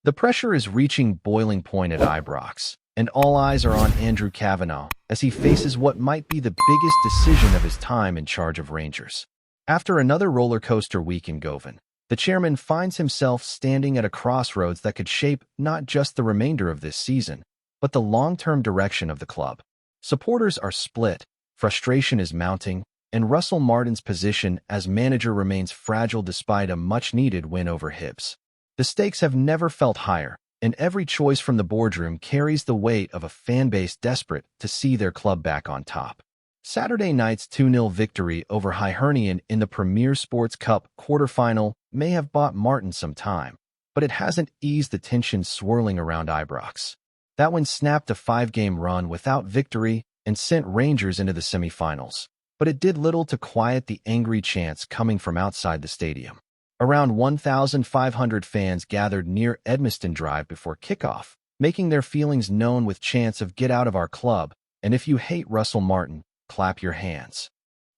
The pressure is reaching boiling point at Ibrox, and all eyes are on Andrew Kavanagh as he faces what might be the biggest decision of his time in charge of Rangers. After another roller coaster week in Govan, the chairman finds himself standing at a crossroads that could shape not just the remainder of this season, but the long-term direction of the club. Supporters are split, frustration is mounting, and Russell Martin's position as manager remains fragile despite a much-needed win over Hibs. The stakes have never felt higher, and every choice from the boardroom carries the weight of a fanbase desperate to see their club back on top. Saturday night's 2-0 victory over Hibernian in the Premier Sports Cup quarterfinal may have bought Martin some time, but it hasn't eased the tension swirling around Ibrox. That one snapped a 5-game run without victory and sent Rangers into the semi-finals, but it did little to quiet the angry chants coming from outside the stadium. Around 1,500 fans gathered near Edmiston Drive before kickoff, making their feelings known with chants of "Get out of our club," and "If you hate Russell Martin, clap your hands."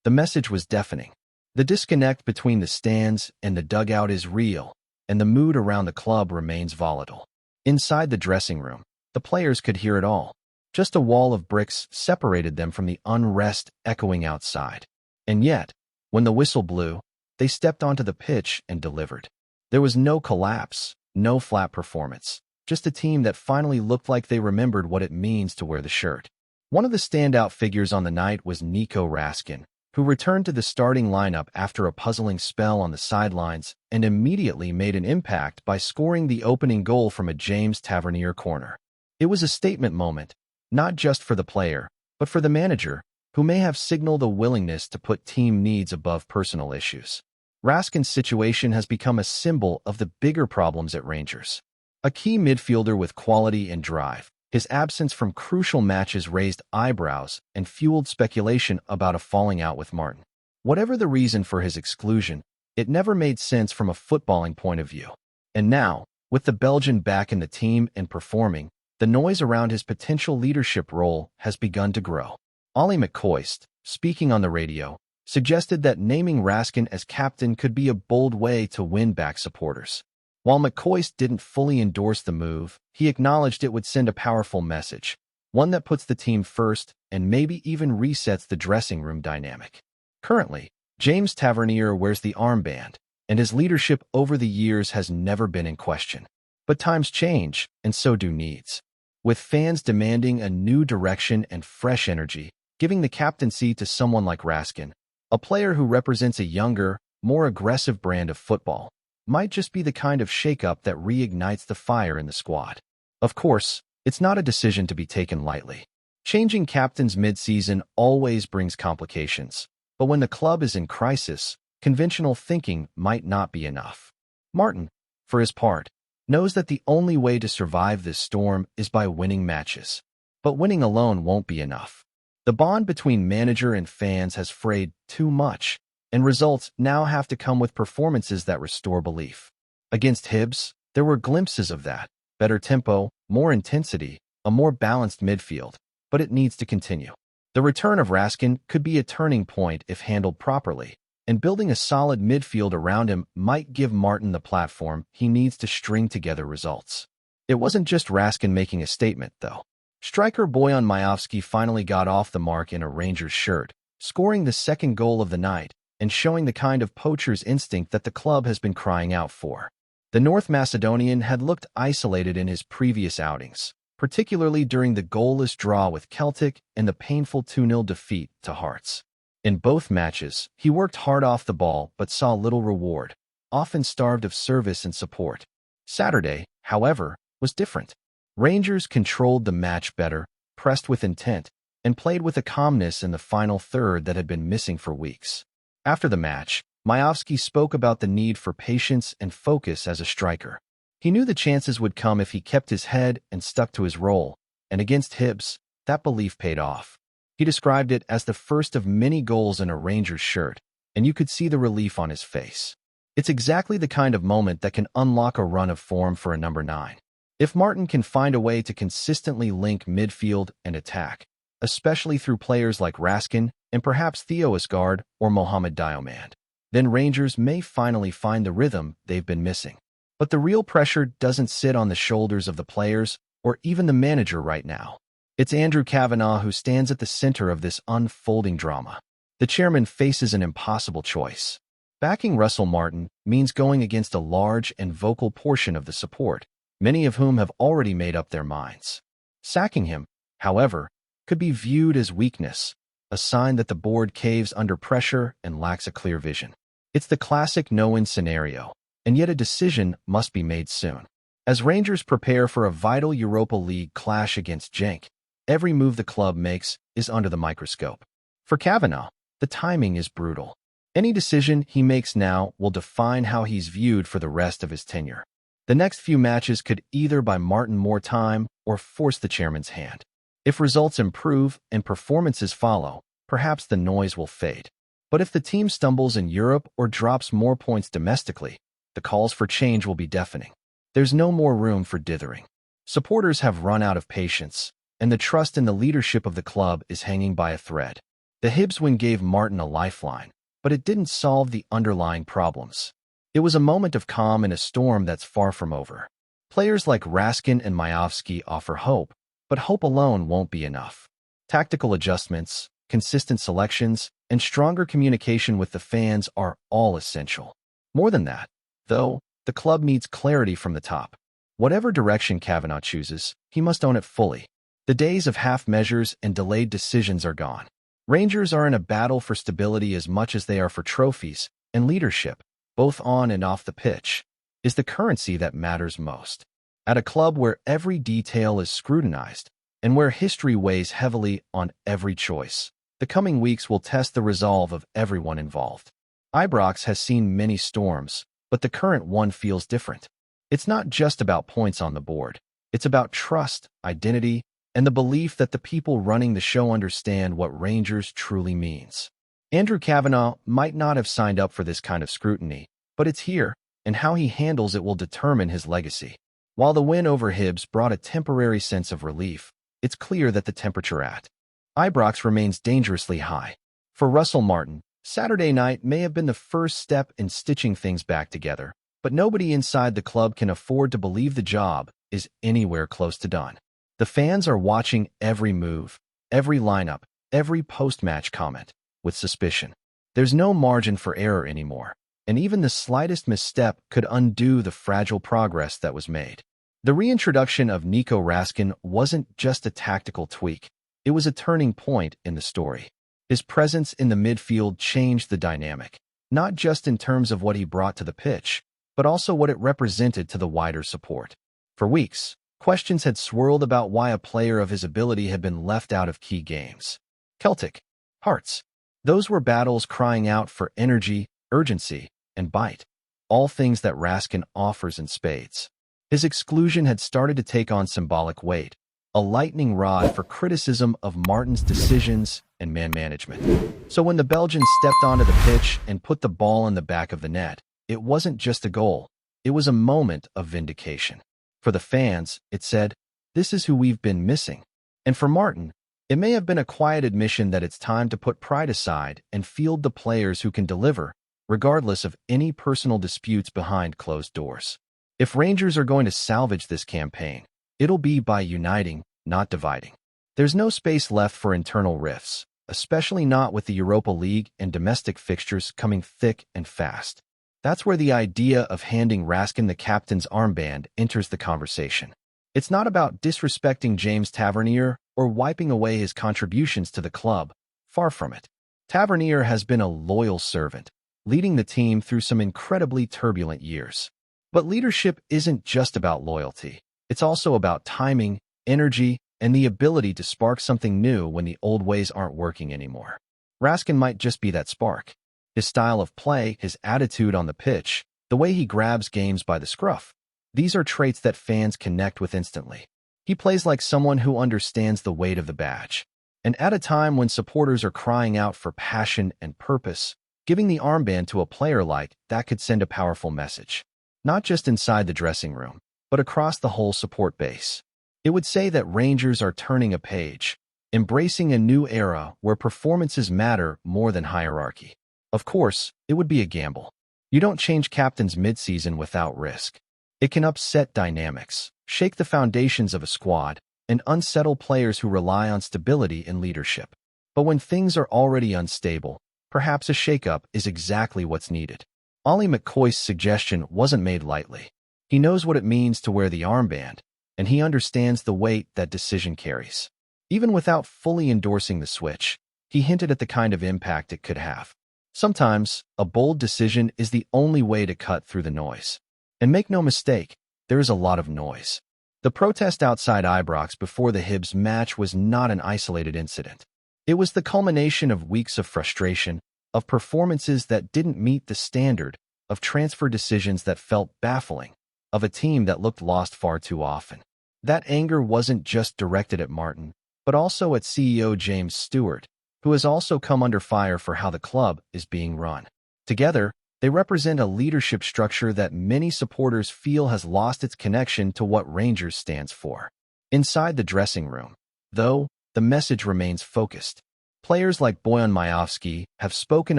The message was deafening. The disconnect between the stands and the dugout is real, and the mood around the club remains volatile. Inside the dressing room, the players could hear it all. Just a wall of bricks separated them from the unrest echoing outside. And yet, when the whistle blew, they stepped onto the pitch and delivered. There was no collapse, no flat performance, just a team that finally looked like they remembered what it means to wear the shirt. One of the standout figures on the night was Nico Raskin, who returned to the starting lineup after a puzzling spell on the sidelines and immediately made an impact by scoring the opening goal from a James Tavernier corner. It was a statement moment, not just for the player, but for the manager, who may have signaled a willingness to put team needs above personal issues. Raskin's situation has become a symbol of the bigger problems at Rangers. A key midfielder with quality and drive, his absence from crucial matches raised eyebrows and fueled speculation about a falling out with Martin. Whatever the reason for his exclusion, it never made sense from a footballing point of view. And now, with the Belgian back in the team and performing, the noise around his potential leadership role has begun to grow. Ollie McCoist, speaking on the radio, suggested that naming Raskin as captain could be a bold way to win back supporters. While McCoist didn't fully endorse the move, he acknowledged it would send a powerful message, one that puts the team first and maybe even resets the dressing room dynamic. Currently, James Tavernier wears the armband, and his leadership over the years has never been in question. But times change, and so do needs. With fans demanding a new direction and fresh energy, giving the captaincy to someone like Raskin, a player who represents a younger, more aggressive brand of football, might just be the kind of shakeup that reignites the fire in the squad. Of course, it's not a decision to be taken lightly. Changing captains mid-season always brings complications, but when the club is in crisis, conventional thinking might not be enough. Martin, for his part, knows that the only way to survive this storm is by winning matches. But winning alone won't be enough. The bond between manager and fans has frayed too much, and results now have to come with performances that restore belief. Against Hibs, there were glimpses of that: better tempo, more intensity, a more balanced midfield, but it needs to continue. The return of Raskin could be a turning point if handled properly, and building a solid midfield around him might give Martin the platform he needs to string together results. It wasn't just Raskin making a statement, though. Striker Bojan Miovski finally got off the mark in a Rangers shirt, scoring the second goal of the night and showing the kind of poacher's instinct that the club has been crying out for. The North Macedonian had looked isolated in his previous outings, particularly during the goalless draw with Celtic and the painful 2-0 defeat to Hearts. In both matches, he worked hard off the ball but saw little reward, often starved of service and support. Saturday, however, was different. Rangers controlled the match better, pressed with intent, and played with a calmness in the final third that had been missing for weeks. After the match, Miovski spoke about the need for patience and focus as a striker. He knew the chances would come if he kept his head and stuck to his role, and against Hibs, that belief paid off. He described it as the first of many goals in a Rangers shirt, and you could see the relief on his face. It's exactly the kind of moment that can unlock a run of form for a number 9. If Martin can find a way to consistently link midfield and attack, especially through players like Raskin and perhaps Theo Isgard or Mohamed Diomande, then Rangers may finally find the rhythm they've been missing. But the real pressure doesn't sit on the shoulders of the players or even the manager right now. It's Andrew Kavanagh who stands at the center of this unfolding drama. The chairman faces an impossible choice. Backing Russell Martin means going against a large and vocal portion of the support, many of whom have already made up their minds. Sacking him, however, could be viewed as weakness, a sign that the board caves under pressure and lacks a clear vision. It's the classic no-win scenario, and yet a decision must be made soon. As Rangers prepare for a vital Europa League clash against Genk, every move the club makes is under the microscope. For Kavanagh, the timing is brutal. Any decision he makes now will define how he's viewed for the rest of his tenure. The next few matches could either buy Martin more time or force the chairman's hand. If results improve and performances follow, perhaps the noise will fade. But if the team stumbles in Europe or drops more points domestically, the calls for change will be deafening. There's no more room for dithering. Supporters have run out of patience, and the trust in the leadership of the club is hanging by a thread. The Hibs win gave Martin a lifeline, but it didn't solve the underlying problems. It was a moment of calm in a storm that's far from over. Players like Raskin and Miovski offer hope, but hope alone won't be enough. Tactical adjustments, consistent selections, and stronger communication with the fans are all essential. More than that, though, the club needs clarity from the top. Whatever direction Kavanagh chooses, he must own it fully. The days of half measures and delayed decisions are gone. Rangers are in a battle for stability as much as they are for trophies, and leadership, both on and off the pitch, is the currency that matters most. At a club where every detail is scrutinized, and where history weighs heavily on every choice, the coming weeks will test the resolve of everyone involved. Ibrox has seen many storms, but the current one feels different. It's not just about points on the board. It's about trust, identity, and the belief that the people running the show understand what Rangers truly means. Andrew Kavanagh might not have signed up for this kind of scrutiny, but it's here, and how he handles it will determine his legacy. While the win over Hibs brought a temporary sense of relief, it's clear that the temperature at Ibrox remains dangerously high. For Russell Martin, Saturday night may have been the first step in stitching things back together, but nobody inside the club can afford to believe the job is anywhere close to done. The fans are watching every move, every lineup, every post-match comment, with suspicion. There's no margin for error anymore, and even the slightest misstep could undo the fragile progress that was made. The reintroduction of Nico Raskin wasn't just a tactical tweak, it was a turning point in the story. His presence in the midfield changed the dynamic, not just in terms of what he brought to the pitch, but also what it represented to the wider support. For weeks, questions had swirled about why a player of his ability had been left out of key games. Celtic, Hearts. Those were battles crying out for energy, urgency, and bite, all things that Raskin offers in spades. His exclusion had started to take on symbolic weight, a lightning rod for criticism of Martin's decisions and man management. So when the Belgian stepped onto the pitch and put the ball in the back of the net, it wasn't just a goal, it was a moment of vindication. For the fans, it said, "This is who we've been missing." And for Martin, it may have been a quiet admission that it's time to put pride aside and field the players who can deliver, regardless of any personal disputes behind closed doors. If Rangers are going to salvage this campaign, it'll be by uniting, not dividing. There's no space left for internal rifts, especially not with the Europa League and domestic fixtures coming thick and fast. That's where the idea of handing Raskin the captain's armband enters the conversation. It's not about disrespecting James Tavernier or wiping away his contributions to the club. Far from it. Tavernier has been a loyal servant, leading the team through some incredibly turbulent years. But leadership isn't just about loyalty. It's also about timing, energy, and the ability to spark something new when the old ways aren't working anymore. Raskin might just be that spark. His style of play, his attitude on the pitch, the way he grabs games by the scruff. These are traits that fans connect with instantly. He plays like someone who understands the weight of the badge. And at a time when supporters are crying out for passion and purpose, giving the armband to a player like that could send a powerful message. Not just inside the dressing room, but across the whole support base. It would say that Rangers are turning a page, embracing a new era where performances matter more than hierarchy. Of course, it would be a gamble. You don't change captains mid-season without risk. It can upset dynamics, shake the foundations of a squad, and unsettle players who rely on stability and leadership. But when things are already unstable, perhaps a shakeup is exactly what's needed. Ollie McCoy's suggestion wasn't made lightly. He knows what it means to wear the armband, and he understands the weight that decision carries. Even without fully endorsing the switch, he hinted at the kind of impact it could have. Sometimes, a bold decision is the only way to cut through the noise. And make no mistake, there is a lot of noise. The protest outside Ibrox before the Hibs match was not an isolated incident. It was the culmination of weeks of frustration, of performances that didn't meet the standard, of transfer decisions that felt baffling, of a team that looked lost far too often. That anger wasn't just directed at Martin, but also at CEO James Stewart, who has also come under fire for how the club is being run. Together, they represent a leadership structure that many supporters feel has lost its connection to what Rangers stands for. Inside the dressing room, though, the message remains focused. Players like Bojan Miovski have spoken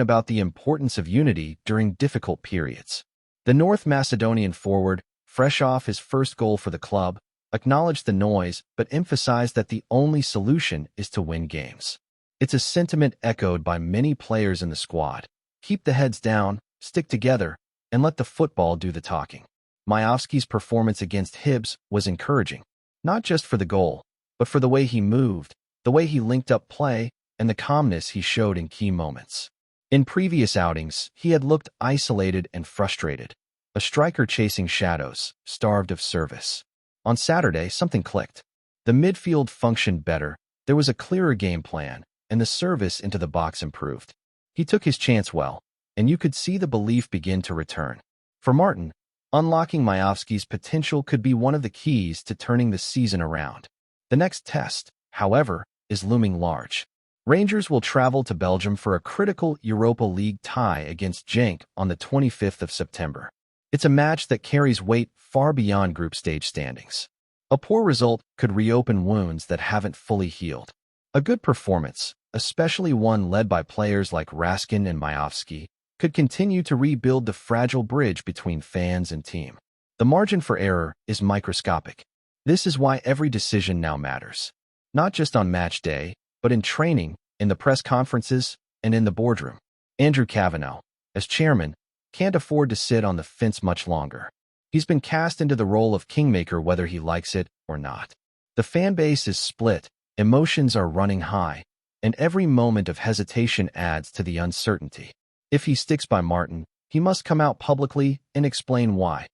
about the importance of unity during difficult periods. The North Macedonian forward, fresh off his first goal for the club, acknowledged the noise but emphasized that the only solution is to win games. It's a sentiment echoed by many players in the squad. Keep the heads down, stick together, and let the football do the talking. Miovski's performance against Hibs was encouraging, not just for the goal, but for the way he moved, the way he linked up play, and the calmness he showed in key moments. In previous outings, he had looked isolated and frustrated, a striker chasing shadows, starved of service. On Saturday, something clicked. The midfield functioned better, there was a clearer game plan, and the service into the box improved. He took his chance well, and you could see the belief begin to return. For Martin, unlocking Miovski's potential could be one of the keys to turning the season around. The next test, however, is looming large. Rangers will travel to Belgium for a critical Europa League tie against Genk on the 25th of September. It's a match that carries weight far beyond group stage standings. A poor result could reopen wounds that haven't fully healed. A good performance, especially one led by players like Raskin and Miovski, could continue to rebuild the fragile bridge between fans and team. The margin for error is microscopic. This is why every decision now matters. Not just on match day, but in training, in the press conferences, and in the boardroom. Andrew Kavanagh, as chairman, can't afford to sit on the fence much longer. He's been cast into the role of kingmaker whether he likes it or not. The fan base is split, emotions are running high, and every moment of hesitation adds to the uncertainty. If he sticks by Martin, he must come out publicly and explain why.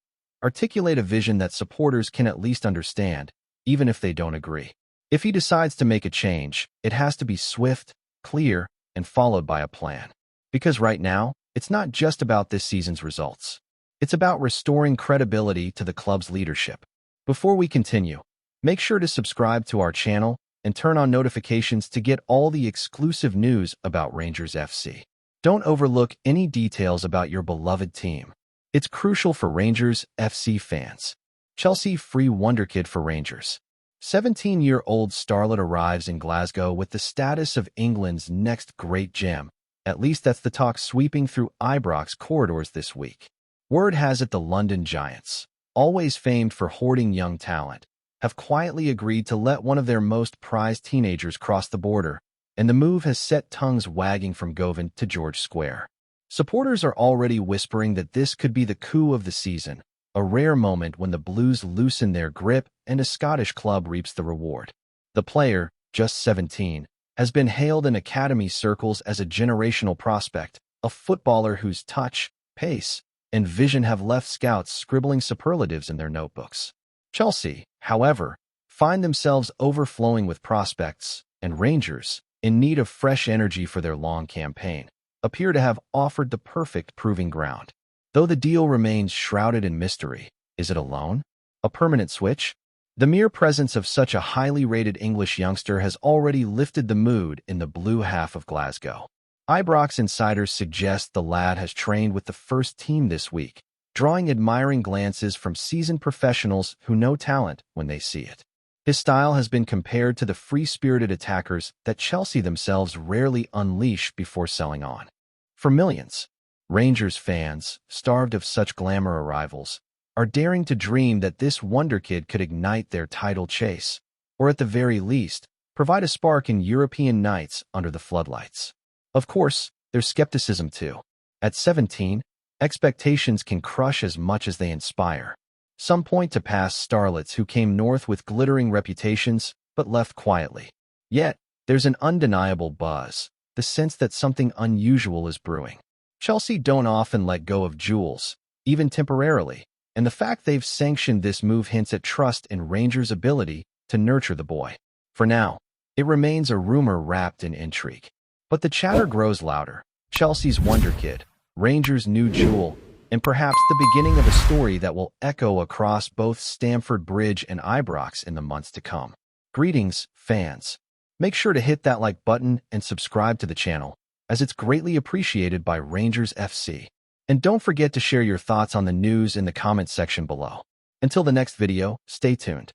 Articulate a vision that supporters can at least understand, even if they don't agree. If he decides to make a change, it has to be swift, clear, and followed by a plan. Because right now, it's not just about this season's results. It's about restoring credibility to the club's leadership. Before we continue, make sure to subscribe to our channel and turn on notifications to get all the exclusive news about Rangers FC. Don't overlook any details about your beloved team. It's crucial for Rangers FC fans. Chelsea free wonderkid for Rangers. 17-year-old starlet arrives in Glasgow with the status of England's next great gem. At least that's the talk sweeping through Ibrox corridors this week. Word has it the London Giants, always famed for hoarding young talent, have quietly agreed to let one of their most prized teenagers cross the border, and the move has set tongues wagging from Govan to George Square. Supporters are already whispering that this could be the coup of the season, a rare moment when the Blues loosen their grip and a Scottish club reaps the reward. The player, just 17, has been hailed in academy circles as a generational prospect, a footballer whose touch, pace, and vision have left scouts scribbling superlatives in their notebooks. Chelsea, however, find themselves overflowing with prospects, and Rangers, in need of fresh energy for their long campaign, appear to have offered the perfect proving ground. Though the deal remains shrouded in mystery, is it a loan? A permanent switch? The mere presence of such a highly rated English youngster has already lifted the mood in the blue half of Glasgow. Ibrox insiders suggest the lad has trained with the first team this week, drawing admiring glances from seasoned professionals who know talent when they see it. His style has been compared to the free-spirited attackers that Chelsea themselves rarely unleash before selling on. For millions, Rangers fans, starved of such glamour arrivals, are daring to dream that this wonderkid could ignite their title chase, or at the very least, provide a spark in European nights under the floodlights. Of course, there's skepticism too. At 17, expectations can crush as much as they inspire. Some point to past starlets who came north with glittering reputations but left quietly. Yet, there's an undeniable buzz, the sense that something unusual is brewing. Chelsea don't often let go of Jules, even temporarily, and the fact they've sanctioned this move hints at trust in Rangers' ability to nurture the boy. For now, it remains a rumor wrapped in intrigue. But the chatter grows louder. Chelsea's wonderkid, Rangers' new jewel, and perhaps the beginning of a story that will echo across both Stamford Bridge and Ibrox in the months to come. Greetings, fans. Make sure to hit that like button and subscribe to the channel, as it's greatly appreciated by Rangers FC. And don't forget to share your thoughts on the news in the comments section below. Until the next video, stay tuned.